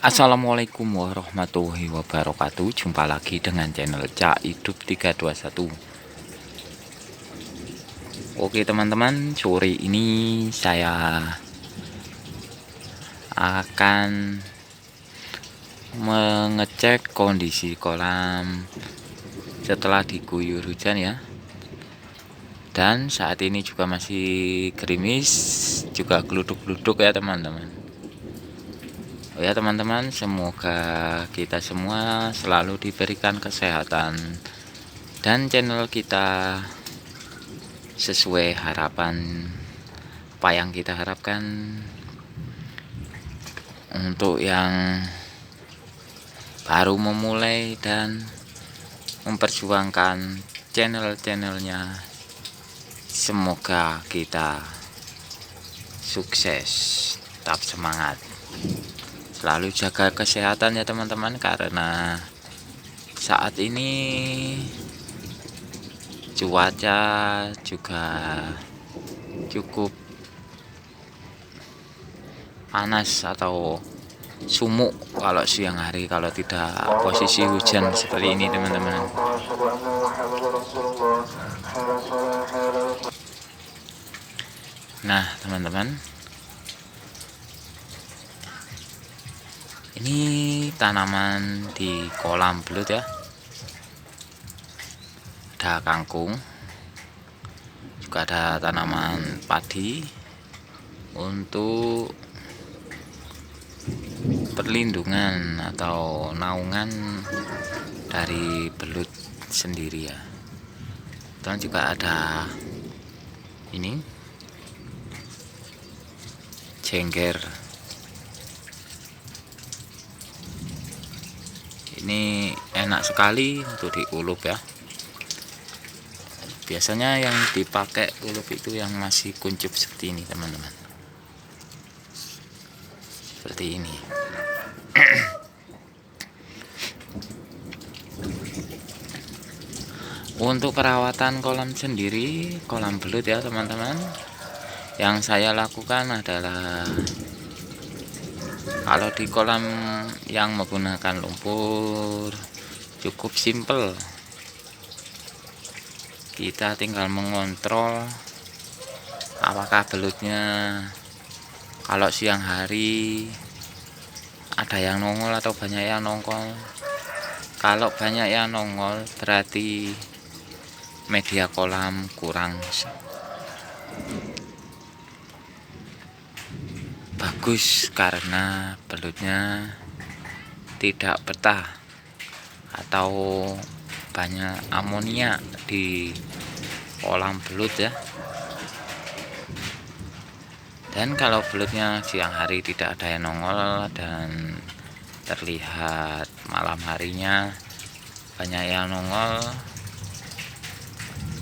Assalamualaikum warahmatullahi wabarakatuh. Jumpa lagi dengan channel Cak Hidup 321. Oke teman-teman, sore ini saya akan mengecek kondisi kolam setelah diguyur hujan ya. Dan saat ini juga masih gerimis, juga geluduk-geluduk ya teman-teman. Oh ya teman-teman, semoga kita semua selalu diberikan kesehatan dan channel kita sesuai harapan apa yang kita harapkan. Untuk yang baru memulai dan memperjuangkan channel-channelnya, semoga kita sukses, tetap semangat, selalu jaga kesehatan ya teman-teman, karena saat ini cuaca juga cukup panas atau sumuk kalau siang hari, kalau tidak posisi hujan seperti ini teman-teman. Nah teman-teman, ini tanaman di kolam belut ya. Ada kangkung, juga ada tanaman padi untuk perlindungan atau naungan dari belut sendiri ya. Dan juga ada ini jengger. Ini enak sekali untuk diulup ya. Biasanya yang dipakai ulup itu yang masih kuncup seperti ini teman-teman, seperti ini. Untuk perawatan kolam sendiri, kolam belut ya teman-teman, yang saya lakukan adalah kalau di kolam yang menggunakan lumpur cukup simple. Kita tinggal mengontrol apakah belutnya kalau siang hari ada yang nongol atau banyak yang nongol. Kalau banyak yang nongol berarti media kolam kurang bagus karena belutnya tidak betah atau banyak amonia di kolam belut ya. Dan kalau belutnya siang hari tidak ada yang nongol dan terlihat malam harinya banyak yang nongol,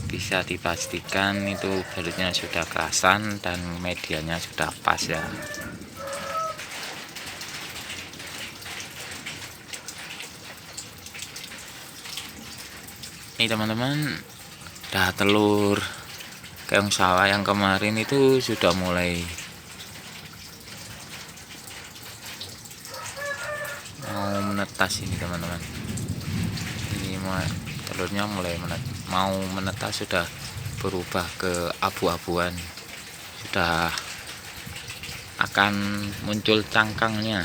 bisa dipastikan itu belutnya sudah kerasan dan medianya sudah pas ya. Ini teman-teman, dah telur keong sawah yang kemarin itu sudah mulai mau menetas ini teman-teman. Ini telurnya mulai mau menetas, sudah berubah ke abu-abuan, sudah akan muncul cangkangnya.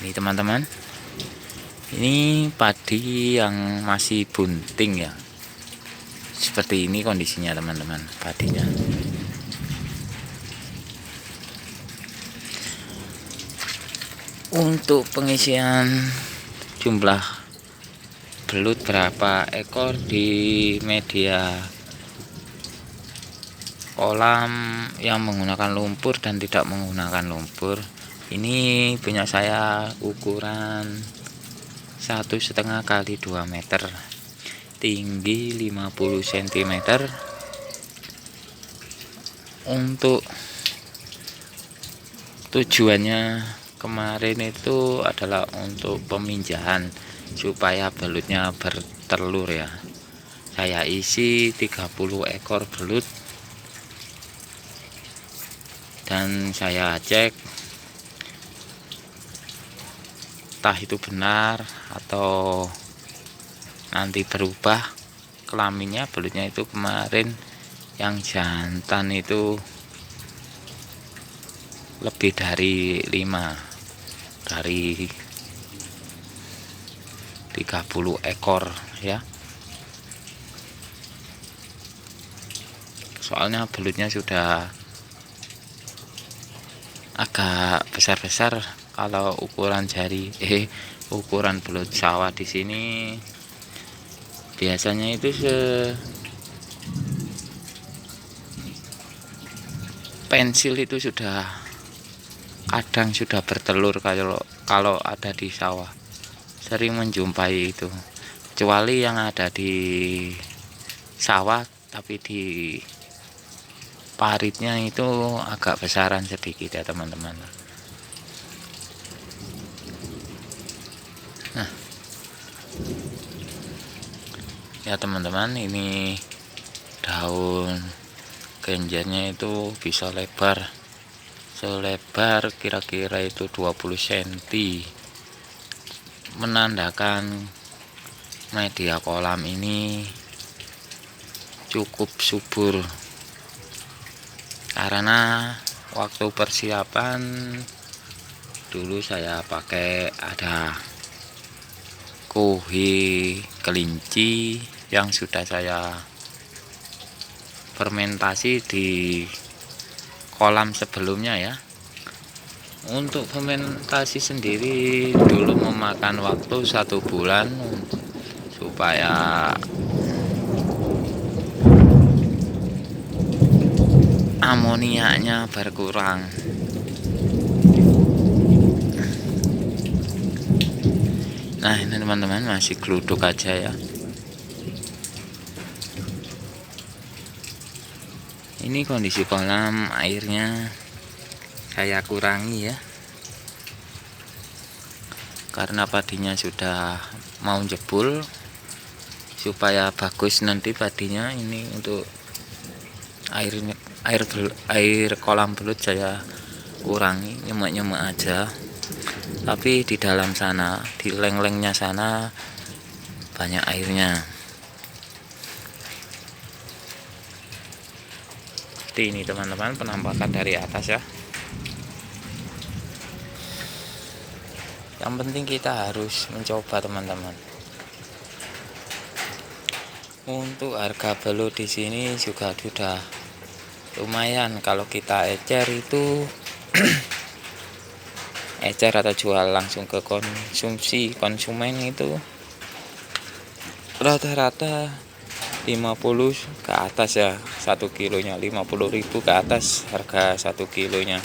Ini teman-teman, ini padi yang masih bunting ya, seperti ini kondisinya teman-teman padinya. Untuk pengisian jumlah belut berapa ekor di media kolam yang menggunakan lumpur dan tidak menggunakan lumpur, ini punya saya ukuran 1,5 kali 2 meter, tinggi 50 cm. Untuk tujuannya kemarin itu adalah untuk peminjahan supaya belutnya bertelur ya. Saya isi 30 ekor belut dan saya cek entah itu benar atau nanti berubah kelaminnya. Belutnya itu kemarin yang jantan itu lebih dari 5, dari 30 ekor ya. Soalnya belutnya sudah agak besar-besar. Kalau ukuran jari ukuran belut sawah di sini biasanya itu pensil itu sudah kadang sudah bertelur. Kalau ada di sawah sering menjumpai itu, kecuali yang ada di sawah tapi di paritnya itu agak besaran sedikit ya teman-teman. Nah ya teman-teman, ini daun genjernya itu bisa selebar kira-kira itu 20 cm, menandakan media kolam ini cukup subur. Karena waktu persiapan dulu saya pakai ada kuhi kelinci yang sudah saya fermentasi di kolam sebelumnya ya. Untuk fermentasi sendiri dulu memakan waktu 1 bulan supaya amoniaknya berkurang. Nah ini teman-teman, masih geluduk aja ya. Ini kondisi kolam airnya saya kurangi ya, karena padinya sudah mau jebol. Supaya bagus nanti padinya, ini untuk air kolam belut saya kurangi, nyemek-nyemek aja. Tapi di dalam sana, di leng-lengnya sana banyak airnya. Seperti ini teman-teman penampakan dari atas ya. Yang penting kita harus mencoba teman-teman. Untuk harga belut di sini juga sudah lumayan. Kalau kita ecer itu ecer atau jual langsung ke konsumen itu rata-rata 50 ke atas ya, 1 kilonya 50.000 ke atas harga 1 kilonya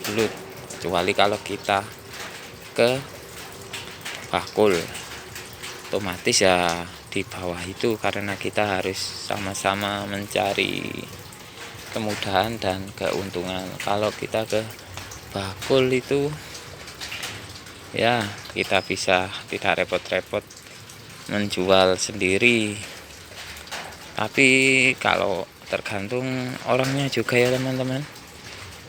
belut. Kecuali kalau kita ke bakul, otomatis ya di bawah itu, karena kita harus sama-sama mencari kemudahan dan keuntungan. Kalau kita ke bakul itu ya kita bisa tidak repot-repot menjual sendiri. Tapi kalau tergantung orangnya juga ya teman-teman.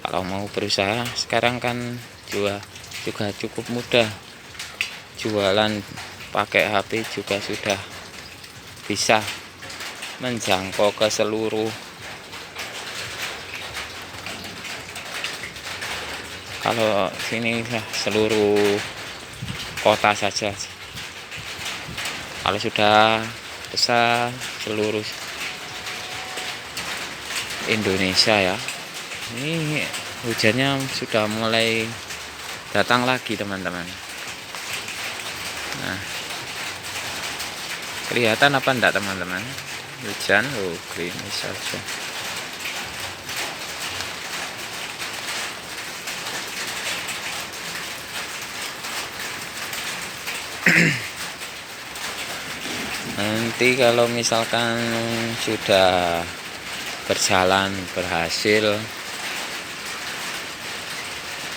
Kalau mau berusaha sekarang kan juga cukup mudah, jualan pakai HP juga sudah bisa menjangkau ke seluruh kalau sini ya, seluruh kota saja. Kalau sudah besar seluruh Indonesia ya. Ini hujannya sudah mulai datang lagi teman-teman. Nah, kelihatan apa enggak teman-teman? Hujan, gerimis saja. Nanti kalau misalkan sudah berjalan berhasil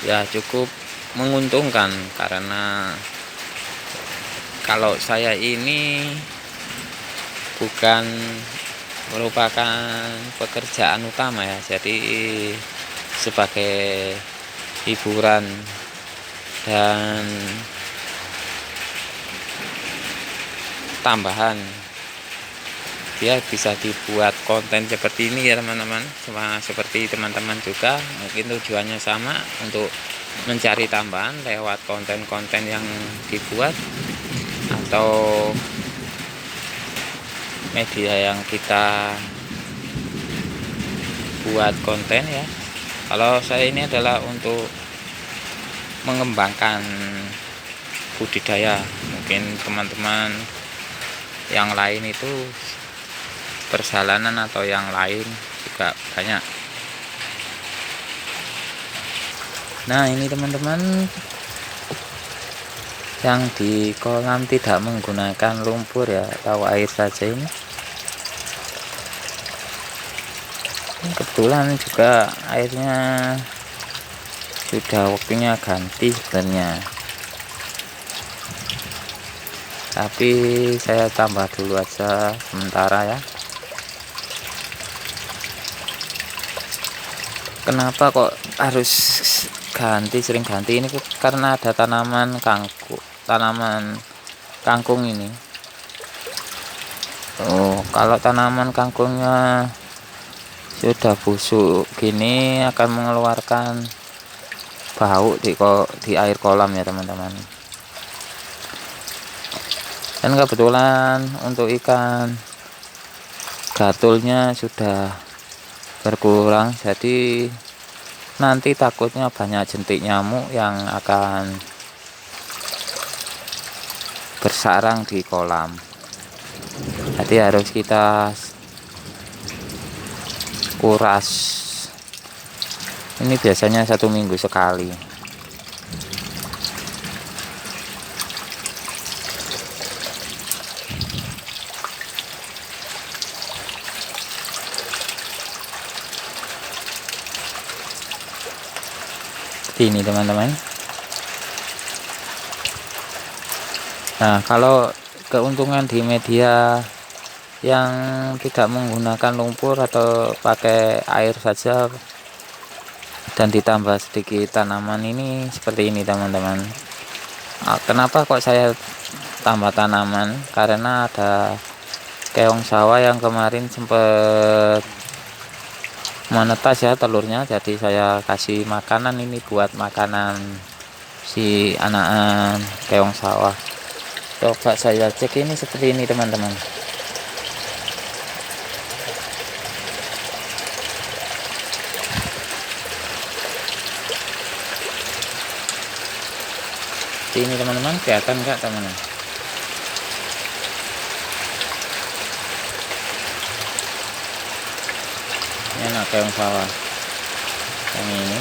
ya cukup menguntungkan, karena kalau saya ini bukan merupakan pekerjaan utama ya, jadi sebagai hiburan dan tambahan. Dia bisa dibuat konten seperti ini ya teman-teman, sama seperti teman-teman juga mungkin tujuannya sama, untuk mencari tambahan lewat konten-konten yang dibuat atau media yang kita buat konten ya. Kalau saya ini adalah untuk mengembangkan budidaya. Mungkin teman-teman yang lain itu perjalanan atau yang lain juga banyak. Nah ini teman-teman, yang di kolam tidak menggunakan lumpur ya, atau air saja ini. Kebetulan juga airnya sudah waktunya ganti sebenarnya, tapi saya tambah dulu aja sementara ya. Kenapa kok harus sering ganti ini? Karena ada tanaman kangkung ini. Kalau tanaman kangkungnya sudah busuk gini akan mengeluarkan bau di air kolam ya teman-teman. Dan kebetulan untuk ikan gatulnya sudah berkurang, jadi nanti takutnya banyak jentik nyamuk yang akan bersarang di kolam. Jadi harus kita kuras. Ini biasanya 1 minggu sekali. Ini teman-teman. Nah kalau keuntungan di media yang tidak menggunakan lumpur atau pakai air saja dan ditambah sedikit tanaman ini seperti ini teman-teman. Kenapa kok saya tambah tanaman? Karena ada keong sawah yang kemarin sempat menetas ya telurnya, jadi saya kasih makanan ini buat makanan si anak keong sawah. Coba saya cek ini seperti ini teman-teman. Ini teman-teman, kelihatan nggak teman-teman? Ini anak keong sawah yang ini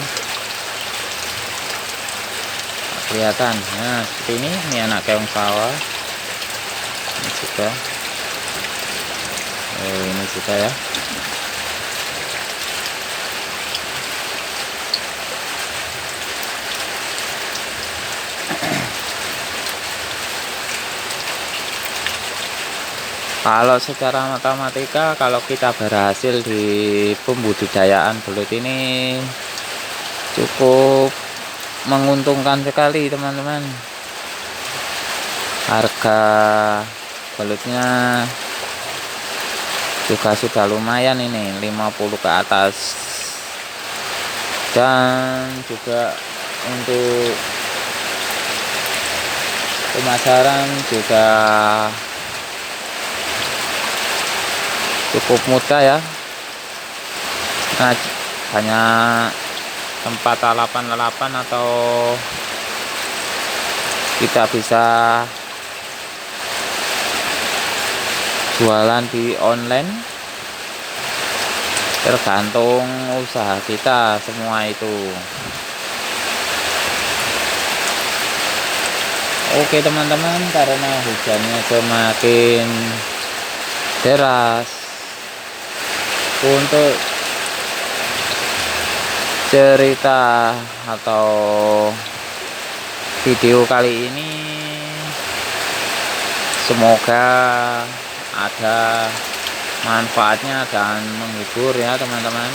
kelihatan. Nah seperti ini anak keong sawah. Ini juga ini juga ya. Kalau secara matematika, kalau kita berhasil di pembudidayaan belut ini cukup menguntungkan sekali teman-teman. Harga belutnya juga sudah lumayan ini, 50 ke atas. Dan juga untuk pemasaran juga cukup mudah ya. Nah, hanya tempat lalapan atau kita bisa jualan di online, tergantung usaha kita semua itu. Oke teman-teman, karena hujannya semakin deras, untuk cerita atau video kali ini semoga ada manfaatnya dan menghibur ya teman-teman.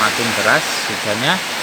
semakin deras hujannya.